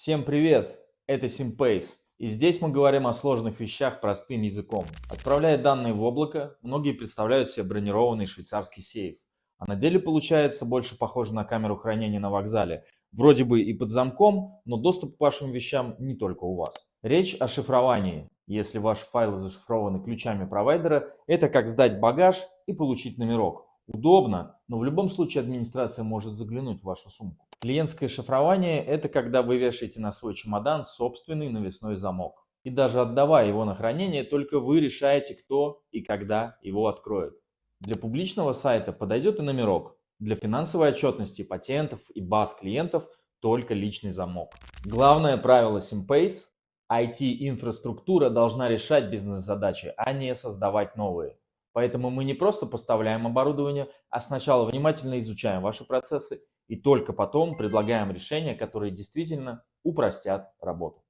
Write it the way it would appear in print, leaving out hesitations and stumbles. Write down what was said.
Всем привет! Это Sympace, и здесь мы говорим о сложных вещах простым языком. Отправляя данные в облако, многие представляют себе бронированный швейцарский сейф, а на деле получается больше похоже на камеру хранения на вокзале. Вроде бы и под замком, но доступ к вашим вещам не только у вас. Речь о шифровании. Если ваши файлы зашифрованы ключами провайдера, это как сдать багаж и получить номерок. Удобно, но в любом случае администрация может заглянуть в вашу сумку. Клиентское шифрование – это когда вы вешаете на свой чемодан собственный навесной замок. И даже отдавая его на хранение, только вы решаете, кто и когда его откроет. Для публичного сайта подойдет и номерок. Для финансовой отчетности патентов и баз клиентов только личный замок. Главное правило Sympace – IT-инфраструктура должна решать бизнес-задачи, а не создавать новые. Поэтому мы не просто поставляем оборудование, а сначала внимательно изучаем ваши процессы и только потом предлагаем решения, которые действительно упростят работу.